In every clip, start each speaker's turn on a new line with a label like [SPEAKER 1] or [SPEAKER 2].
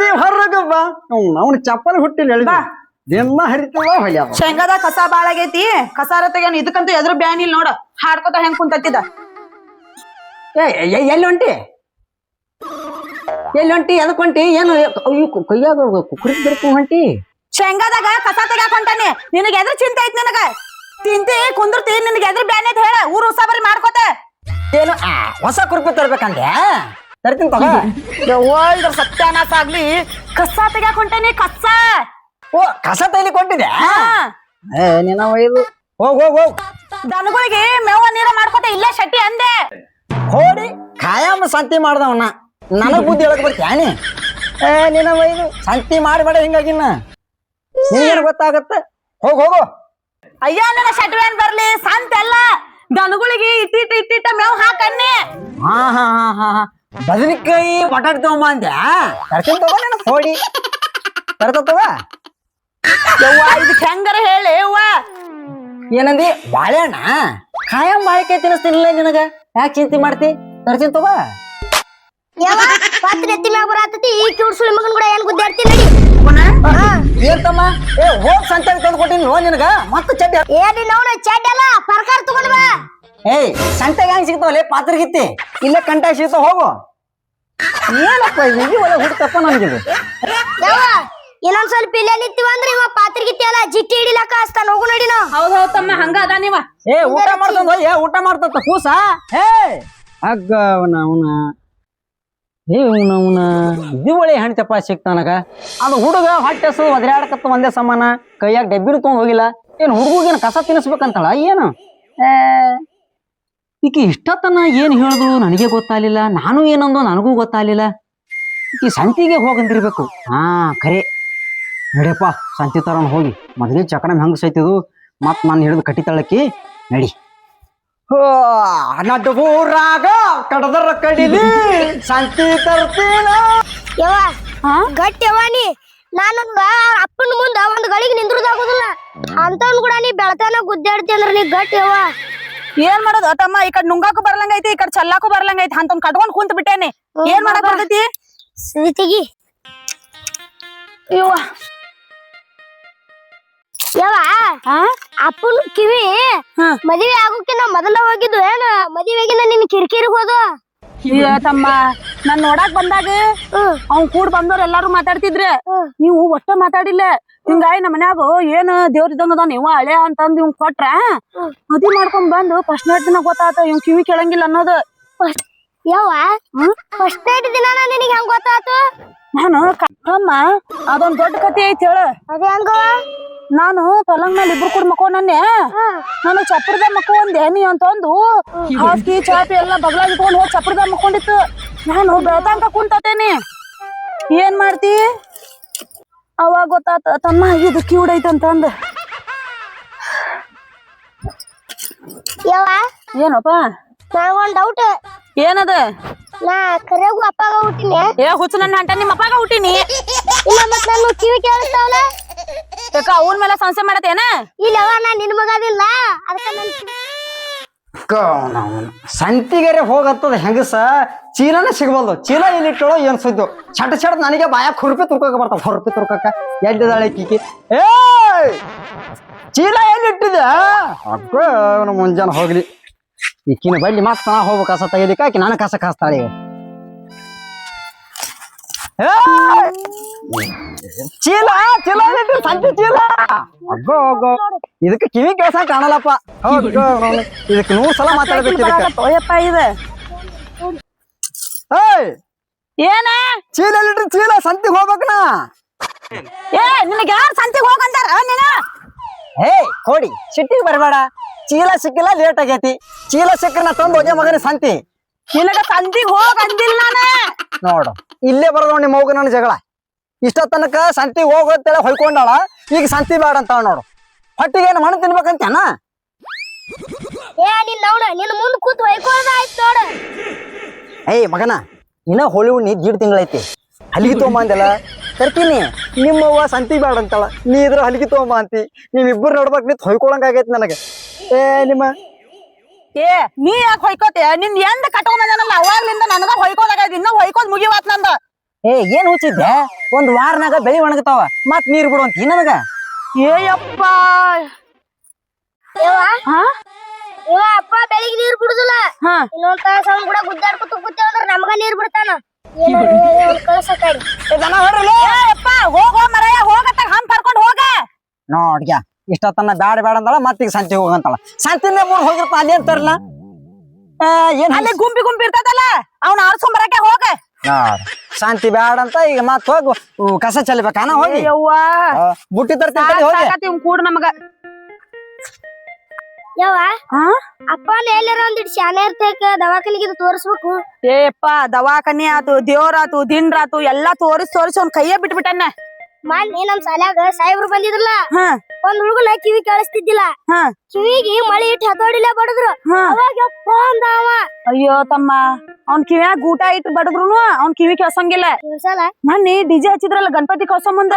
[SPEAKER 1] ಗೆಳತಿ ಹೊರಗ ಬಾ ಅವನ ಚಪ್ಪಲ್ ಹುಟ್ಟಿಲ್ಲ ಹೇಳಿ ದಿನ ಹರಿತವ ಹೊಳ್ಯ
[SPEAKER 2] ಶೇಂಗಾದ ಕಸ ಬಾಳ ಆಗೈತಿ ಕಸಾರ ತೆಗ್ಯಾನ ಇದಕ್ಕಂತೂ ಎದ್ರ ಬ್ಯಾನ್ ಇಲ್ಲ ನೋಡ ಹಾಡ್ಕೊತ ಹೆಂಗ್ ಕುಂತತ್ತಿದ
[SPEAKER 1] ಎಲ್ಲಿ ಹೊಂಟಿ ಎದಕ್ ಹೊಂಟಿ ಏನು ಕೈಯಾಗ ಕುಕ್ಕರಿ ಬರ್ಕು ಹೊಂಟಿ
[SPEAKER 2] ಶೇಂಗಾದಾಗ ಕಸ ತೆಗ್ಯಾಕ ಹೊಂಟಾನಿ ನಿನಗ ಎದ್ರ ಚಿಂತೆ ಐತಿ ನಿನಗ ತಿಂತಿ ಕುಂದಿರ್ತಿ ನಿನಗ ಎದ್ರ ಬ್ಯಾನ್ ಐತಿ ಹೇಳ ಊರ್ ಉಸಾಬರಿ ಮಾಡ್ಕೋತ
[SPEAKER 1] ಏನು ಹೊಸ ಕುರ್ಪಿ ತರ್ಬೇಕಂದೆ ತರ್ತೀನಿ ತಗೋ
[SPEAKER 2] ಇದ್ರ ಸತ್ಯಾನಾಶ ಆಗ್ಲಿ ಕಸ ತೆಗ್ಯಾಕ ಹೊಂಟಾನಿ ಕಸ
[SPEAKER 1] ಓ ಕಸ ತೈಲಿ ಕೊಟ್ಟಿದೆ ನಿನ್ನ ಒಯ್ದು ಹೋಗ್ ಹೋಗ್ ಹೋಗ್
[SPEAKER 2] ದನಗಳಿಗೆ ಮೇವ ನೀರ ಮಾಡ್ಕೋತ ಇಲ್ಲೇ ಶೆಟ್ಟಿ ಅಂದೆ
[SPEAKER 1] ಹೋಡಿ ಖಾಯಂ ಸಂತಿ ಮಾಡ್ದವನ್ನ ನನಗ್ ಬುದ್ಧಿ ಹೇಳಕ್ ಬರ್ತೀಯಾನಿ ನಿನ್ನ ಒಯ್ದು ಸಂತಿ ಮಾಡಬೇಡ ಹಿಂಗಾಗಿನ್ನ ನಿಂಗೇನು ಗೊತ್ತಾಗತ್ತ ಹೋಗ್ ಹೋಗು
[SPEAKER 2] ಅಯ್ಯ ನನ್ನ ಶೆಟ್ವೇನ್ ಬರ್ಲಿ ಸಂತ ಎಲ್ಲ ದನಗಳಿಗೆ ಇಟ್ಟಿಟ್ಟ ಮೇವ್ ಹಾಕನ್ನಿ
[SPEAKER 1] ಹಾ ಹಾ ಹಾ ಹಾ ಹಾ ಬದನೆಕಾಯಿ ಬಟಾಟೆ ತಗೊಂಬ ಅಂದ್ಯಾ ತರ್ತೀನಿ ತಗೋ ನೀನು ಹೋಡಿ ತರ್ತ ತಗೋ
[SPEAKER 2] ಯವ್ವ ಇದಕ್ ಹೆಂಗಾರ ಹೇಳಿ ಯವ್ವ
[SPEAKER 1] ಏನಂದಿ ಬಾಳೆಹಣ್ಣ ಖಾಯಂ ಬಾಳೆಕಾಯಿ ತಿನ್ನಿಸ್ತಿರ್ಲಿಲ್ಲ ನಿನಗ ಯಾಕೆ ಚಿಂತೆ ಮಾಡ್ತಿ ತರ್ತೀನಿ ತಗೋ
[SPEAKER 3] ಯಾವ ಪಾತ್ರೆ ಎತ್ತಿ ಮ್ಯಾಗ ಬರತತಿ ಈ ಕಿಡ್ಸುಳಿ ಮಗನ್ ಕೂಡ ಏನ್ ಗುದ್ದಾಡ್ತಿ ನಡಿ
[SPEAKER 1] ಏನ್ ತಮ್ಮ ಹೋಗ್ ಸಂಚಾರ ತಂದು ಕೊಟ್ಟಿನಿ ನೋ ನಿನಗ ಮತ್ತೆ ಚಡ್ಡಿ
[SPEAKER 3] ಏನಿ ನೋಡು ಚಡ್ಡಲ್ಲ ಪರ್ಕಾರ ತಗೊಂಡ್ ಬಾ
[SPEAKER 1] ಏಯ್ ಸಂತೆಗೆ ಹೆಂಗ್ ಸಿಗ್ತಾವಲ್ಲ ಪಾತ್ರಗಿತ್ತಿ ಇಲ್ಲೇ ಕಂಟಾಗ ಸಿಗ್ತಾವ ಹೋಗು ಏನಪ್ಪ ಇದು ಒಳ್ಳೆ ಹುಡ್ತಪ್ಪ ನನಗಿದು
[SPEAKER 3] ಯಾವ ಇನ್ನೊಂದ್ ಸ್ವಲ್ಪ ಇಲ್ಲೇ ನಿಂತೀವ ಅಂದ್ರೆ ಇವ ಪಾತ್ರಿಗಿತ್ತಿ ಅಲ್ಲ ಜಿಟ್ಟಿ ಹಿಡಿಲಕ್ಕ ಹಸ್ತಾನ ಹೋಗು ನಡಿ ನಾವು
[SPEAKER 2] ಹೌದ್ ತಮ್ಮ ಹಂಗ ಅದ ನೀವ
[SPEAKER 1] ಊಟ ಮಾಡ್ತಂದ ಊಟ ಮಾಡ್ತಂತ ಕೂಸ ಅಗ್ಗ ಅವನ ಇದು ಒಳ್ಳೆ ಹೆಣ್ತಪ್ಪ ಸಿಕ್ತಾನಗ ಅದು ಹುಡುಗ ಹೊಟ್ಟೆಸು ಒದರಾಡಕತ್ತ ಒಂದೇ ಸಮಾನ ಕೈಯಾಗ ಡಬ್ಬಿರು ತೊಗೊಂಡ್ ಹೋಗಿಲ್ಲ ಏನ್ ಹುಡುಗೇನು ಕಸ ತಿನ್ನಿಸ್ಬೇಕಂತಳ ಏನು ಈಕಿ ಇಷ್ಟತನ ಏನ್ ಹೇಳಿದ್ರು ನನಗೆ ಗೊತ್ತಾಗ್ಲಿಲ್ಲ ನಾನು ಏನಂದು ನನಗೂ ಗೊತ್ತಾಗ್ಲಿಲ್ಲ ಈಕಿ ಸಂತಿಗೆ ಹೋಗಂದಿರ್ಬೇಕು ಹಾ ಖರೆ ನಡಿಯಪ್ಪ ಸಂತಿ ತರೋಣ ಹೋಗಿ ಮೊದಲೇ ಚಕನ ಹೆಂಗ್ ಸೈತಿದು ಮತ್ ನಾನು ಹಿಡಿದು ಕಟ್ಟಿತಾಳಕ್ಕಿ ನಡಿ ನಡುಗೂರಾಗ ಕಡದರ ಕಡಿಲಿ ಸಂತಿ ತರ್ತೀನ
[SPEAKER 3] ಯವ ಗಟ್ಟಿ ಯವ ನೀ ನಾನು ಅಪ್ಪನ ಮುಂದ ಒಂದ್ ಗಳಿಗೆ ನಿಂದ್ರದಾಗೋದಿಲ್ಲ ಅಂತವನ್ ಕೂಡ ನೀ ಬೆಳತಾನ ಗುದ್ದಾಡ್ತಿ ಅಂದ್ರ ನೀ ಗಟ್ಟಿ ಯವ
[SPEAKER 2] ಏನ್ ಮಾಡೋದು ತಮ್ಮ ಈ ಕಡೆ ನುಂಗಾಕು ಬರ್ಲಂಗೈತಿ ಈ ಕಡೆ ಚಲ್ಲಾಕು ಬರ್ಲಂಗೈತಿ ಅಂತವ್ ಕಟ್ಕೊಂಡ್ ಕುಂತ ಬಿಟ್ಟೇನಿ ಏನ್ ಮಾಡಕ್ ಬರ್ತೈತಿ
[SPEAKER 3] ಸೀತಿಗಿ
[SPEAKER 2] ಇವ
[SPEAKER 3] ಯವ ಅಪ್ಪನ ಕಿವಿ ಮದುವೆ ಆಗೋಕಿನ ಮೊದಲ ಹೋಗಿದ್ದು ಏನ ಮದುವೆಗಿನ ನಿನ್ ಕಿರಿಕಿರಿ ಹೋದು
[SPEAKER 2] ತಮ್ಮ ನಾನ್ ನೋಡಾಕ್ ಬಂದಾಗ ಅವ್ನ್ ಕೂಡ್ ಬಂದವ್ರ ಎಲ್ಲಾರು ಮಾತಾಡ್ತಿದ್ರ ನೀವು ಒಟ್ಟ ಮಾತಾಡಿಲ್ಲ ಹಿಂಗಾಗಿ ನಮ್ಮ ಮನ್ಯಾಗ ಏನ್ ದೇವ್ರ ಇದ್ದಂಗ ಅದ ನೀವ ಹಳೆ ಅಂತಂದ್ ಇವ್ ಕೊಟ್ರ ಮದ್ವಿ ಮಾಡ್ಕೊಂಡ್ ಬಂದು ಫಸ್ಟ್ ನೈಟ್ ದಿನ ಗೊತ್ತಾತ ಇವ್ ಕಿವಿ ಕೇಳಂಗಿಲ್ಲ ಅನ್ನೋದು
[SPEAKER 3] ಯಾವ ಫಸ್ಟ್ ನೈಟ್ ದಿನ ನಿನಗೆ ಹೆಂಗ್ ಗೊತ್ತಾತು
[SPEAKER 2] ನಾನು ಅಮ್ಮ ಅದೊಂದ್ ದೊಡ್ಡ ಕತೆ ಐತಿ ಹೇಳ
[SPEAKER 3] ಅದ ಹೆಂಗ
[SPEAKER 2] ನಾನು ಪಲಂಗ್ ಮೇಲೆ ಇಬ್ರು ಕೂಡ ಮಕ್ಕೊಂಡೆ ನಾನು ಚಪ್ರದ ಮಕ್ಕೊಂಡೆ ನೀ ಅಂತಂದು ಹಾಕಿ ಚಾಪಿ ಎಲ್ಲ ಬಗ್ಲಾಗಿ ಇಟ್ಕೊಂಡು ಹೋಗಿ ಚಪ್ರದ ಮಕ್ಕೊಂಡಿತ್ತು ನಾನು ಬೆಳತಂಕ ಕುಂತತೇನಿ ಏನ್ ಮಾಡ್ತಿ ಅವಾಗ ಗೊತ್ತಾತ ತಮ್ಮ ಇದು ಕಿವುಡೈತಂತಂದ
[SPEAKER 3] ಯಾವ
[SPEAKER 2] ಏನಪ್ಪ
[SPEAKER 3] ನಂಗೊಂದ್ ಡೌಟ್
[SPEAKER 2] ಏನದ
[SPEAKER 3] ನಾ ಕರೆಗೂ ಅಪ್ಪಾಗ ಹುಟ್ಟಿನಿ
[SPEAKER 2] ಹುಚ್ಚು ನನ್ನ ಹಂಟ ನಿಮ್ಮ ಅಪ್ಪಾಗ ಹುಟ್ಟಿನಿ
[SPEAKER 3] ಇಲ್ಲ ಮತ್ ನಾನು ಕಿವಿ ಕೇಳಿಸ್ತಾವಲ್ಲ
[SPEAKER 2] ಯಾಕ ಅವನ್ ಮೇಲೆ ಸಂಶಯ ಮಾಡತ್ತೇನ
[SPEAKER 3] ಇಲ್ಲವ ನಾ ನಿನ್ ಮಗದಿಲ್ಲ ಅದಕ್ಕ
[SPEAKER 1] ಸಂತಿಗೆರೆ ಹೋಗತ್ತದ ಹೆಂಗಸ ಚೀಲನ ಸಿಗಬಲ್ದು ಚೀಲ ಎಲ್ಲಿಟ್ಟಳೋ ಏನ್ ಸುದ್ದು ಚಟ ಚಟ ನನಗೆ ಬಾಯಾಗ ಹುರುಪಿ ತುರ್ಕೋಕ ಬರ್ತಾವ ಹುರುಪಿ ತುರ್ಕೋಕ ಎಲ್ಲಿದ್ದಾಳೆ ಕೀಕಿ ಏ ಚೀಲ ಎಲ್ಲಿಟ್ಟಿದೆ ಅಕ್ಕ ಅವನು ಮುಂಜಾನೆ ಹೋಗ್ಲಿ ಈಕಿನ ಬಳ್ಳಿ ಮತ್ತ ನಾ ಹೋಗ್ಬೇಕು ಕಸ ತೆಗಿಲಿಕ್ಕೆ ಆಕಿ ನಾನು ಕಸ ಕಾಸ್ತಾಳೆ ಚೀಲ ಚೀಲ ಸಂತಿ ಚೀಲ ಅಗ್ಗೋ ಅಗ್ಗೋ ಇದಕ್ಕೆ ಕಿವಿ ಕೆಲಸ ಕಾಣಲ್ಲಪ್ಪ ಇದಕ್ಕೆ 100 ಸಲ ಮಾತಾಡ್ಬೇಕು
[SPEAKER 2] ಇದು ಏನ
[SPEAKER 1] ಚೀಲ ಎಲ್ಲಿಟ್ರಿ ಚೀಲ ಸಂತಿಗೆ ಹೋಗ್ಬೇಕನಾ
[SPEAKER 2] ನಿನಗೆ ಯಾರು ಸಂತಿಗೆ ಹೋಗಂತಾರ ನೀನ
[SPEAKER 1] ಹೇ ಕೋಡಿ ಸಿಟ್ಟಿಗೆ ಬರಬೇಡ ಚೀಲ ಸಿಕ್ಕಿಲ್ಲ ಲೇಟ್ ಆಗೈತಿ ಚೀಲ ಸಿಕ್ಕ ನಾ ತಂದು ಹೋಗಿ ಮಗನ ಸಂತಿ
[SPEAKER 2] ನಿನಗ ಸಂತಿಗೆ ಹೋಗ್ ಅಂದಿಲ್ಲ ನಾನು
[SPEAKER 1] ನೋಡು ಇಲ್ಲೇ ಬರೋದು ನಿಮ್ಮ ಮಗು ನನ್ನ ಜಗಳ ಇಷ್ಟ ತನಕ ಸಂತಿಗೆ ಹೋಗೋತ್ತೇಳಿ ಹೊಯ್ಕೊಂಡಾಳ ಈಗ ಸಂತಿ ಬೇಡ ಅಂತ ನೋಡು ಹೊಟ್ಟಿಗೆ ಏನು ಮಣ್ಣು ತಿನ್ಬೇಕಂತೇನ
[SPEAKER 3] ಏ ನೀನ್ ನೋಡ ನಿನ್ ಮುಂದ್ ಕೂತ್ ಹೊಯ್ಕೊಳ್ಳೋದ ಆಯ್ತು ನೋಡ
[SPEAKER 1] ಏಯ್ ಮಗನ ಇನ್ನ ಹೋಳಿ ಹುಣ್ಣಿ 1.5 ತಿಂಗಳೈತಿ ಹಲಿಗೆ ತೊಗೊಂಬಂದಲ್ಲ ತರ್ತೀನಿ ನಿಮ್ಮವ್ವ ಸಂತಿ ಬೇಡ ಅಂತಾಳ ನೀ ಇದ್ರ ಹಲಿಗೆ ತೊಗೊಂಬ ಅಂತಿ ನೀವಿಬ್ಬರು ನೋಡ್ಬೇಕು ನಿಂತ ಹೊಯ್ಕೊಳಂಗ ಆಗೈತಿ ನನಗೆ ಏ ನಿಮ್ಮ
[SPEAKER 2] ಏ ನೀ ಯಾಕೆ ಹೊಯ್ಕೋತೀಯ ನಿನ್ ಎಂದ ಕಟ್ಕೊಂಡ್ ಬಂದನಲ್ಲ ಅವಾಗ್ಲಿಂದ ನನಗ ಹೊಯ್ಕೋದಾಗೈತಿ ಇನ್ನ ಹೊಯ್ಕೋದ್ ಮುಗಿವಾತ್ ನಂದ
[SPEAKER 1] ಏ ಏನ್ ಹುಚ್ಚಿದ್ದೆ ಒಂದ್ ವಾರನಾಗ ಬೆಳಿ ಒಣಗತಾವ ಮತ್ ನೀರ್ ಬಿಡು ಅಂತ ನನಗ
[SPEAKER 2] ಏಯಪ್ಪ ಹಾ
[SPEAKER 3] ಇವ ಅಪ್ಪ ಬೆಳಿಗ್ಗೆ ನೀರ್ ಬಿಡುದಿಲ್ಲ
[SPEAKER 2] ಹಾ
[SPEAKER 3] ಇನ್ನೊಂದ್ ತಾಸ ಅವ್ನ್ ಕೂಡ ಗುದ್ದಾಡ್ಕೊತ ಕೂತೇವ ಅಂದ್ರ ನಮಗ ನೀರ್ ಬಿಡ್ತಾನ ಏನಾರ ಕಳ್ಸ ಕಡಿ
[SPEAKER 2] ಯಪ್ಪ ಹೋಗೋ ಮರಯ ಹೋಗತ್ತ ಹಂಪ್ ಕರ್ಕೊಂಡ್ ಹೋಗ
[SPEAKER 1] ನೋಡ್ಗ್ಯ ಇಷ್ಟೊತ್ತನ ಬ್ಯಾಡ ಬ್ಯಾಡ ಅಂದಳ ಮತ್ತೀಗ ಸಂತಿ ಹೋಗಂತಳ ಸಂತಿನ ಮೂರ್ ಹೋಗಿರ್ಪ ಅಲ್ಲಿ ಅಂತಾರಲ್ಲ ಏನ್
[SPEAKER 2] ಅಲ್ಲಿ ಗುಂಪಿ ಗುಂಪಿ ಇರ್ತದಲ್ಲ ಅವ್ನ ಆಡ್ಸ್ಕೊಂಡ್ ಬರಕ್ಕೆ ಹೋಗ
[SPEAKER 1] ಶಾಂತಿ ಬ್ಯಾಡ ಅಂತ ಈಗ ಮತ್ ಹೋಗು ಕಸ ಚೆಲ್ಬೇಕಾನ ಹೋಗಿ
[SPEAKER 2] ಯವ್ವಾ
[SPEAKER 1] ಬುಟ್ಟಿ ತರ್ತೀನಿ ಹೋಗಿ
[SPEAKER 2] ಇವ್ ಕೂಡ ನಮಗ
[SPEAKER 3] ಯಾವ
[SPEAKER 2] ಹಾ
[SPEAKER 3] ಅಪ್ಪನ ಎಲ್ಲಾರ ಒಂದಿಟ್ ಶಾನೆ ಇರ್ತೈಕ ದವಾಖಾನಿಗೆ ತೋರಿಸ್ಬೇಕು
[SPEAKER 2] ಏಪ್ಪ ದವಾಖಾನಿ ಆತು ದೇವ್ರಾತು ದಿಂಡ್ರಾತು ಎಲ್ಲಾ ತೋರಿಸಿ ಅವ್ನ ಕೈಯೇ ಬಿಟ್ಬಿಟ್ಟನ್ನ
[SPEAKER 3] ಮೊನ್ನೆ ನಮ್ ಶಾಲ್ಯಾಗ ಸಾಹೇಬ್ರು ಬಂದಿದ್ರಲ್ಲ
[SPEAKER 2] ಹಾ
[SPEAKER 3] ಒಂದ್ ಹುಡುಗನ ಕಿವಿ ಕೇಳಿಸ್ತಿದ್ದಿಲ್ಲ
[SPEAKER 2] ಹಾ
[SPEAKER 3] ಕಿವಿಗೆ ಮಳಿ ಇಟ್ಟು ಹತೋಡಿಲ್ಲ ಬಡದ್ರು
[SPEAKER 2] ಹಾ
[SPEAKER 3] ಅವಾಗ ಯಪ್ಪ ಅಂದವ
[SPEAKER 2] ಅಯ್ಯೋ ತಮ್ಮ ಅವ್ನ್ ಕಿವ್ಯಾಗ ಗೂಟ ಇಟ್ಟು ಬಡದ್ರುನು ಅವ್ನ್ ಕಿವಿ ಕೇಳ್ಸಂಗಿಲ್ಲ
[SPEAKER 3] ಕೇಳ್ಸಲ್ಲ
[SPEAKER 2] ಮೊನ್ನೆ ಡಿಜೆ ಹಚ್ಚಿದ್ರಲ್ಲ ಗಣಪತಿ ಕಳ್ಸೋ ಮುಂದ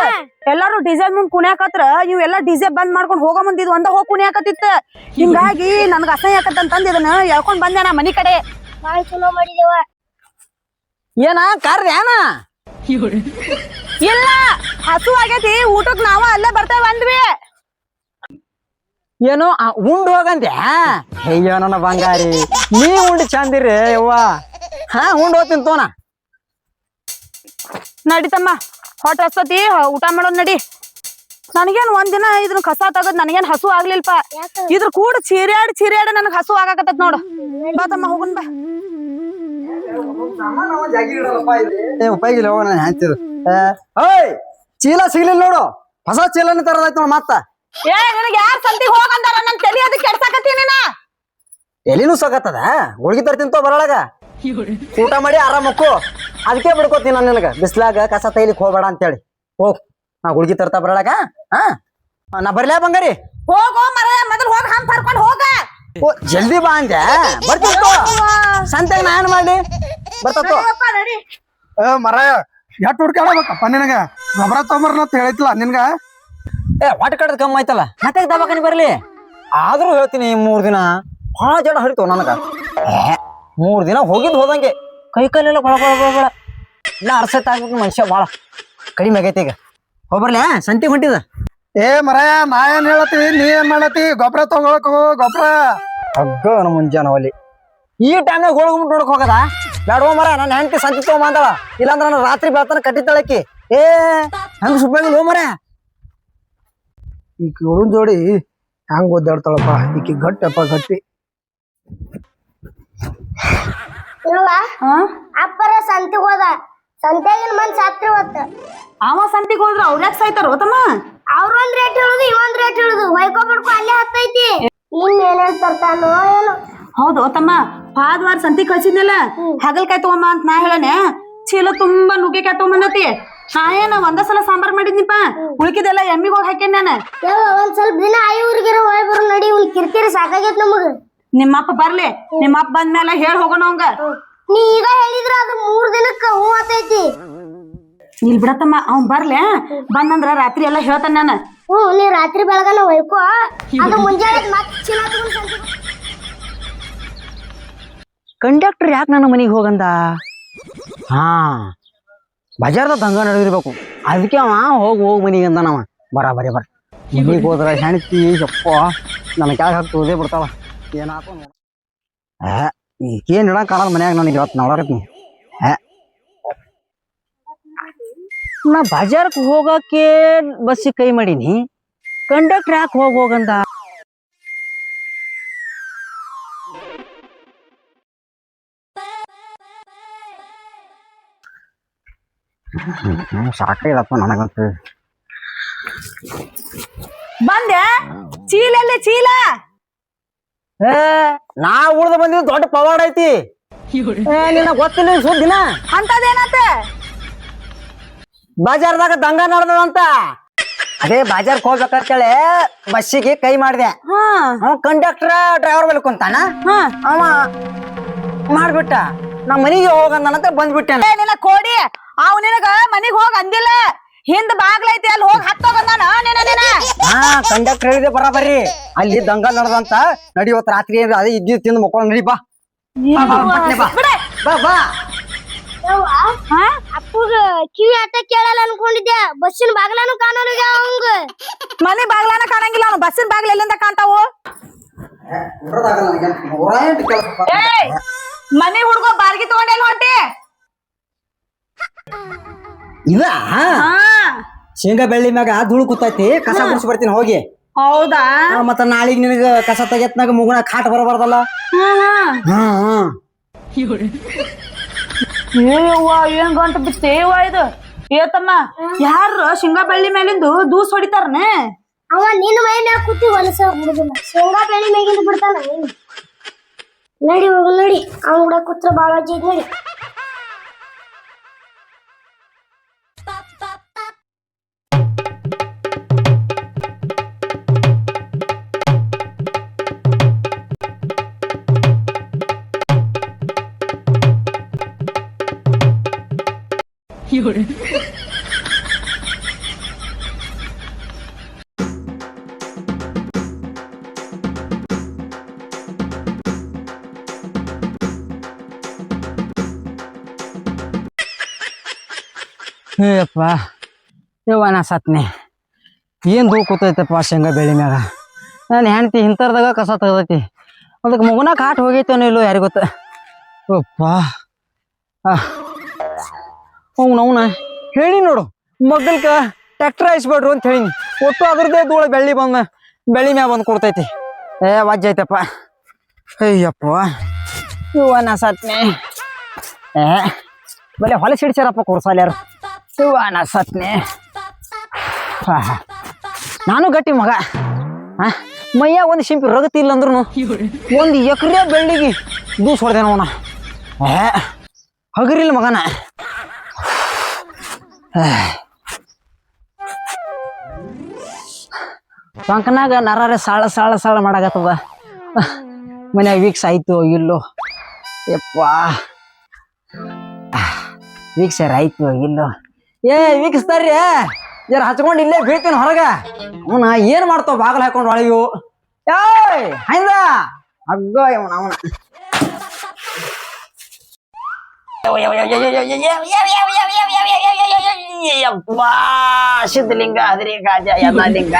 [SPEAKER 2] ಎಲ್ಲಾರು ಡಿಜೆ ಮುಂದ್ ಕುಣ್ಯಾಕತ್ರ ಇವೆಲ್ಲಾ ಡಿಜೆ ಬಂದ್ ಮಾಡ್ಕೊಂಡ್ ಹೋಗೋ ಮುಂದ್ ಇದು ಒಂದ ಹೋಗ್ ಕುಣ್ಯಾಕತ್ತಿತ್ತ ಹಿಂಗಾಗಿ ನನ್ಗ ಅಸಹ್ಯ ಆಕತ್ತಂತಂದ್ ಇದನ್ನ ಎಳ್ಕೊಂಡ್ ಬಂದೆ ನಾ ಮನಿ ಕಡೆ
[SPEAKER 3] ಬಾಳ್ ಚಲೋ ಮಾಡಿದೇವ
[SPEAKER 1] ಏನ ಕಾರ್ಯ ಏನ
[SPEAKER 2] ಇಲ್ಲ ಹಸು ಆಗೈತಿ ಊಟಕ್ ನಾವ ಅಲ್ಲೇ ಬರ್ತೇವೆ ಅಂದ್ವಿ
[SPEAKER 1] ಏನು ಉಂಡ್ ಹೋಗಂದ್ಯಾ ಅಯ್ಯೋ ನನ್ನ ಬಂಗಾರಿ ನೀ ಉಂಡು ಚಂದಿರಿ ಯವ್ವ ಹಾ ಉಂಡ್ ಹೋಗ್ತೀನಿ ತೋನ
[SPEAKER 2] ನಡಿತಮ್ಮ ಹೊಟ್ಟೆ ಹಸ್ತತಿ ಊಟ ಮಾಡೋದ್ ನಡಿ ನನಗೇನ್ ಒಂದಿನ ಇದನ್ನ ಕಸ ತಗದ್ ನನಗೇನ್ ಹಸು ಆಗ್ಲಿಲ್ಪ ಇದ್ರ ಕೂಡ ಚೀರ್ಯಾಡ ನನಗ್ ಹಸು ಆಗಾಕತ್ತತ್ ನೋಡು ಬಾ ತಮ್ಮ ಹೋಗುನ್ ಬಾ
[SPEAKER 1] ಉಪಯೋಗಿಲ್ಲ ಹೋಗ ನಾನು ಹೇಳ್ತಿದ್ದು ಓಯ್ ಚೀಲ ಸಿಗ್ಲಿಲ್ಲ ನೋಡು ಹೊಸ ಚೀಲನ ತರದಾಯ್ತು ನೋಡು ಮತ್ತ
[SPEAKER 2] ಏ ನನಗೆ ಯಾರ್ ಸಂತಿಗೆ ಹೋಗಂದಾರ ನನ್ ತಲಿ ಅದಕ್ಕೆ ಕೆಡ್ಸಾಕತ್ತೀನಿ ನಾ
[SPEAKER 1] ಎಲ್ಲಿನೂ ಸಾಕತ್ತದ ಹುಡುಗಿ ತರ್ತೀನಿ ತೋ ಬರೊಳಗ ಊಟ ಮಾಡಿ ಆರಾಮಕ್ಕು ಅದಕ್ಕೆ ಬಿಡ್ಕೋತೀನಿ ನಾನು ನಿನಗ ಬಿಸ್ಲಾಗ ಕಸ ತೈಲಿಕ್ ಹೋಗ್ಬೇಡ ಅಂತೇಳಿ ಹೋಗ್ ನಾ ಹುಡುಗಿ ತರ್ತಾ ಬರೊಳಗ ಹಾ ನಾ ಬರ್ಲ್ಯಾ ಬಂಗಾರಿ
[SPEAKER 2] ಹೋಗೋ ಮರ ಮೊದಲು ಹೋಗಿ ಹಂಪ್ ಕರ್ಕೊಂಡ್ ಹೋಗ
[SPEAKER 1] ಓ ಜಲ್ದಿ ಬಾ ಅಂದೆ ಬರ್ತೀನಿ ಸಂತೆಗೆ ನಾ ಏನ್ ಮಾಡ್ಲಿ ಬರ್ತೋ
[SPEAKER 2] ನಡಿ
[SPEAKER 4] ಮರಾಯ ಎಟ್ ಹುಡ್ಕಾಡಬೇಕಪ್ಪ ನಿನಗ ಗೊಬ್ಬರ ತೊಂಬರ್ನ ಅಂತ ಹೇಳಿತ್ಲ ನಿನ್ಗ
[SPEAKER 1] ಏ ಹೊಟ್ಟೆ ಕಟ್ಟದ ಕಮ್ಮಿ ಆಯ್ತಲ್ಲ ಮತ್ತೆ ದವಾಖಾನೆ ಬರ್ಲಿ ಆದ್ರೂ ಹೇಳ್ತೀನಿ 3 ದಿನ ಭಾಳ ಜಡ ಹರಿತು ನನಗ 3 ದಿನ ಹೋಗಿದ್ ಹೋದಂಗೆ ಕೈ ಕಾಲೆಲ್ಲ ಕೊಳ ಇಲ್ಲ ಅರ್ಸತ್ ಆಗ್ಬೇಕು ಮನುಷ್ಯ ಭಾಳ ಕಡಿಮೆ ಆಗೈತಿ ಈಗ ಹೋಗ್ಬರ್ಲಿ ಸಂತಿ ಹೊಂಟಿದ
[SPEAKER 4] ಏ ಮರಾಯ ನಾ ಏನ್ ಹೇಳತಿ ನೀ ಏನ್ ಮಾಡತಿ ಗೊಬ್ಬರ ತಗೊಳಕ್ ಗೊಬ್ಬರ
[SPEAKER 1] ಅಗ್ಗ ಮುಂಜಾನೆ ಒಲಿ ಈ ಟೈಮ್ನಾಗ ಹೋಳ್ಕೊಂಬಿಟ್ಟು ನೋಡಕ್ ಹೋಗದ ಬ್ಯಾಡೋ ಮರ ನನ್ನ ಹೆಂಡತಿ ಸಂತಿ ತಗೊಂಬಂದಳ ಇಲ್ಲಾಂದ್ರ ನಾನು ರಾತ್ರಿ ಬೆಳತನ ಕಟ್ಟಿದ್ದಾಳಕಿ ಏ ಹಂಗ ಸುಪ್ಪಾಗಿಲ್ಲ ಹೋ ಮರ
[SPEAKER 4] ಈಗ ಹುಡುನ್ ಜೋಡಿ ಹೆಂಗ್ ಓದಾಡ್ತಾಳಪ್ಪ ಈಕಿ ಗಟ್ಟಪ್ಪ ಗಟ್ಟಿ
[SPEAKER 3] ಇವ
[SPEAKER 2] ಹಾ
[SPEAKER 3] ಅಪ್ಪರ ಸಂತಿಗ್ ಹೋದ ಸಂತ್ಯಾಗಿನ ಮನ್ಸ್ ಹತ್ರ ಹೊತ್ತ
[SPEAKER 2] ಅವ ಸಂತಿಗೆ ಹೋದ್ರ ಅವ್ರ್ಯಾಕ್ ಸಾಯ್ತಾರೋ ತಮ್ಮ
[SPEAKER 3] ಅವ್ರ ಒಂದ್ ರೇಟ್ ಹೇಳುದು ಇವೊಂದ್ ರೇಟ್ ಹೇಳುದು ಹೊಯ್ಕೊ ಬಿಡ್ಕೊ ಅಲ್ಲೇ ಹತ್ತೈತಿ ಇನ್ ಏನೇನ್ ತರ್ತಾನೋ ಏನು
[SPEAKER 2] ಹೌದು ತಮ್ಮ ಪಾದವಾರ ಸಂತಿ ಕಳ್ಸಿದ್ನಲ್ಲ ಹಾಗಲ್ಕಾಯಿ ತಗೊಂಬ ಅಂತ ನಾ ಹೇಳನೆ ಚೀಲ ತುಂಬಾ ನುಗ್ಗೆಕಾಯಿ ತಗೊಂಬಂದತಿ ನಾ ಏನ ಒಂದ ಸಲ ಸಾಂಬಾರ್ ಮಾಡಿದ್ನಿಪ್ಪ ಉಳ್ಕಿದೆಲ್ಲ ಎಮ್ಮಿಗ್ ಹೋಗಿ ಹಾಕೇನ್ ನಾನು
[SPEAKER 3] ಒಂದ್ ಸ್ವಲ್ಪ ದಿನ ಊರಿಗಿರ ಹೋಯ್ ಬರೋ ನಡಿ ಇವ್ನ ಕಿರಿಕಿರಿ ಸಾಕಾಗೈತ್ ನಮಗ
[SPEAKER 2] ನಿಮ್ಮಪ್ಪ ಬರ್ಲಿ ನಿಮ್ಮಪ್ಪ ಬಂದ್ಮೇಲೆ ಹೇಳ್ ಹೋಗೋಣ ಅವಂಗ
[SPEAKER 3] ನೀ ಈಗ ಹೇಳಿದ್ರ ಅದು 3 ದಿನಕ್ಕ ಹೂ ಆತೈತಿ
[SPEAKER 2] ನಿಲ್ ಬಿಡತ್ತಮ್ಮ ಅವ್ನ್ ಬರ್ಲಿ ಬಂದಂದ್ರ ರಾತ್ರಿ ಎಲ್ಲ ಹೇಳ್ತಾನ ನಾನು
[SPEAKER 3] ನೀ ರಾತ್ರಿ ಬೆಳಗನ ಹೊಯ್ಕೊ ಅದು ಮುಂಜಾನೆ ಮತ್ ಚೀಲ ತಗೊಂಡ್ ಸಂತಿಗ್
[SPEAKER 1] ಕಂಡಕ್ಟರ್ ಯಾಕೆ ನನ್ನ ಮನೆಗೆ ಹೋಗಂದ ಹಾ ಬಜಾರ್ದ ದಂಗ ನಡೆದಿರ್ಬೇಕು ಅದಕ್ಕೆ ಅವ ಹೋಗಿ ಮನೆಗೆ ಅಂದ ನಾವ ಬರ ಮನೆಗೆ ಹೋದ್ರ ಹೆಣ್ತಿ ಯಪ್ಪ ನನ್ನ ಕೆಳಗೆ ಹಾಕ್ತೋದೇ ಬಿಡ್ತಾವ ಏನಾಯ್ತು ನೋಡ ಈಗೇನು ಇಡಂಗೆ ಕಾಣಲ್ಲ ಮನ್ಯಾಗ ನನಗೆ ಇವತ್ತು ನೋಡಕತ್ತೀನಿ ನಾ ಬಜಾರ್ಗೆ ಹೋಗಕ್ಕೆ ಬಸ್ಸಿಗೆ ಕೈ ಮಾಡೀನಿ ಕಂಡಕ್ಟರ್ ಯಾಕೆ ಹೋಗಂದ ಸಾಕಾಗಿದಪ್ಪ ನನಗಂತೂ
[SPEAKER 2] ಬಂದೆ ಚೀಲ ಎಲ್ಲಿ ಚೀಲ
[SPEAKER 1] ಏ ನಾ ಉಳ್ದು ಬಂದಿದ್ದು ದೊಡ್ಡ ಪವಾಡ ಐತಿ ನಿನ್ನ ಗೊತ್ತಿಲ್ಲ ಸುದ್ದಿನ
[SPEAKER 2] ಅಂತದೇನತ್ತ
[SPEAKER 1] ಬಜಾರ್ದಾಗ ದಂಗ ನಡೆದಂತ ಅದೇ ಬಜಾರ್ಕ್ ಹೋಗ್ಬೇಕಂತೇಳಿ ಬಸ್ಸಿಗೆ ಕೈ ಮಾಡಿದೆ
[SPEAKER 2] ಹಾ
[SPEAKER 1] ಅವ ಕಂಡಕ್ಟರ್ ಡ್ರೈವರ್ ಮೇಲೆ ಕುಂತಾನ
[SPEAKER 2] ಹಾ
[SPEAKER 1] ಅವ ಮಾಡ್ಬಿಟ್ಟ ನಾ ಮನಿಗೆ ಹೋಗಂದನಂತ ಬಂದ್ಬಿಟ್ಟೆ
[SPEAKER 2] ನಿನ್ನ ಕೋಡಿ ಅವ್ ನಿನಗ ಮನಿಗ್ ಹೋಗ್ ಅಂದಿಲ್ಲ ಹಿಂದ್ ಬಾಗ್ಲೈತಿ ಅಲ್ಲಿ ಹೋಗಿ ಹತ್ತೋಗಂದಾನ
[SPEAKER 1] ಹಾ ಕಂಡಕ್ಟರ್ ಹೇಳಿದೆ ಬರಾಬರಿ ಅಲ್ಲಿ ದಂಗ ನಡೆದಂತ ನಡಿವತ್ ರಾತ್ರಿ ಏನ್ರ ಅದೇ ಇದ್ದಿ ತಿಂದು ಮಕ್ಕೊಂಡು ನಡಿ ಬಾ ಬಾ ಬಾ ಬಾ ಬಾ
[SPEAKER 3] ಅಪ್ಪಗ ಅಟ್ಟ ಕೇಳಲ್ಲ ಅನ್ಕೊಂಡಿದ್ದೆ ಬಸ್ಸಿನ ಬಾಗ್ಲಾನು ಕಾಣೋನಿಗೆ ಅವಂಗ
[SPEAKER 2] ಮನೆ ಬಾಗ್ಲಾನ ಕಾಣಂಗಿಲ್ಲ ಅವ್ನು ಬಸ್ಸಿನ ಬಾಗ್ಲ ಎಲ್ಲಿಂದ ಕಾಣ್ತಾವು ಏಯ್ ಮನೆ ಹುಡುಗ ಬಾರ್ಗಿ ತಗೊಂಡೆಲ್ ಹೊಂಟಿ
[SPEAKER 1] ಇದ
[SPEAKER 2] ಹಾ
[SPEAKER 1] ಶೇಂಗಾ ಬೆಳ್ಳಿ ಮ್ಯಾಗ ಧೂಳು ಕೂತೈತಿ ಕಸ ಗುಡಿಸಿ ಬರ್ತೀನಿ ಹೋಗಿ
[SPEAKER 2] ಹೌದಾ
[SPEAKER 1] ಮತ್ತ ನಾಳಿಗ್ ನಿನಗ ಕಸ ತೆಗೆತ್ನಾಗ ಮುಗುಣ ಕಾಟ್ ಬರಬಾರ್ದಲ್ಲ
[SPEAKER 2] ಏಯವ್ವ ಏನ್ ಗಂಟು ಬಿತ್ತೇವ ಇದು ಏತಮ್ಮ ಯಾರು ಶೇಂಗಾ ಬೆಳ್ಳಿ ಮೇಲಿಂದು ದೂಸ್ ಹೊಡಿತಾರನೆ
[SPEAKER 3] ಅವ ನಿನ್ನ ಮೈ ಮ್ಯಾಗ ಕೂತಿ ಹೊಲಸ ಬಿಡುದಿಲ್ಲ ಶೇಂಗಾ ಬೆಳಿ ಮ್ಯಾಗಿಂದ ಬಿಡ್ತಾನ ನಡಿ ಹೋಗು ನಡಿ ಅವ್ನ ಕೂಡ ಕೂತ್ರ ಬಾಳ ಅಜ್ಜಿ ನಡಿ
[SPEAKER 1] ಏಯಪ್ಪ ಯವ್ವ ನಾ ಸತ್ನೆ ಏನ್ ಧೂ ಕೂತೈತಪ್ಪ ಶೇಂಗಾ ಬೆಳಿ ಮ್ಯಾಗ ನಾನು ಹೆಣ್ತಿ ಹಿಂತರ್ದಾಗ ಕಸ ತೆಗ್ದೈತಿ ಅದಕ್ಕೆ ಮಗುನ ಕಾಟ್ ಹೋಗೈತೇನೋ ಇಲ್ಲೋ ಯಾರಿಗ ಗೊತ್ತ ಅಪ್ಪ ಅವನ ಹೇಳಿ ನೋಡು ಮಗ್ಗಲ್ಕ ಟ್ರ್ಯಾಕ್ಟರ್ ಹಾಯಿಸ್ಬೇಡ್ರು ಅಂತ ಹೇಳಿನಿ ಒಟ್ಟು ಅದ್ರದ್ದೇ ಧೂಳ ಬೆಳ್ಳಿ ಮ್ಯಾಗ ಬಂದು ಕೊಡ್ತೈತಿ ವಜ್ಜ ಐತಪ್ಪ ಅಯ್ಯಪ್ಪ ಯವ್ವ ನಾ ಸತ್ನೆ ಬಲೆ ಹೊಲ ಸಿಡ್ಸ್ಯಾರಪ್ಪ ಕೊಡ್ಸಾಲ್ಯಾರು ಯವ್ವ ನಾ ಸತ್ನೆ ನಾನು ಗಟ್ಟಿ ಮಗ ಮೈಯಾಗ ಒಂದು ಶಿಂಪಿ ರಗತಿ ಇಲ್ಲ ಅಂದ್ರೂ ಒಂದು ಎಕರೆ ಬೆಳ್ಳಿಗೆ ದೂಸ್ ಹೊಡೆದೆ ನೋಣ ಹಗರಿಲ್ಲ ಮಗನ ಪಂಕನಾಗ ನರಾರೆ ಸಾಳ ಸಾಳ ಸಾಳ ಮಾಡಾಕತ್ತದ ಮನ್ಯಾಗ ವೀಕ್ಸ್ ಆಯ್ತು ಇಲ್ಲೋ ಯಪ್ಪ ವೀಕ್ಷರ್ ಆಯ್ತು ಇಲ್ಲೋ ವೀಕ್ಷಿಸ್ತಾರ್ರಿ ಜರ ಹಚ್ಕೊಂಡು ಇಲ್ಲೇ ಬೀಳ್ತೀನಿ ಹೊರಗ ಅವನ ಏನ್ ಮಾಡ್ತಾವ ಬಾಗಲ್ ಹಾಕೊಂಡು ಒಳಗಿವು ಹೈಂದ ಹಗ್ಗ ಅವನ ಸಿದ್ಧಲಿಂಗ ಹದಿಲಿಂಗ ಯಮಲಿಂಗ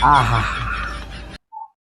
[SPEAKER 1] ಆಹಾ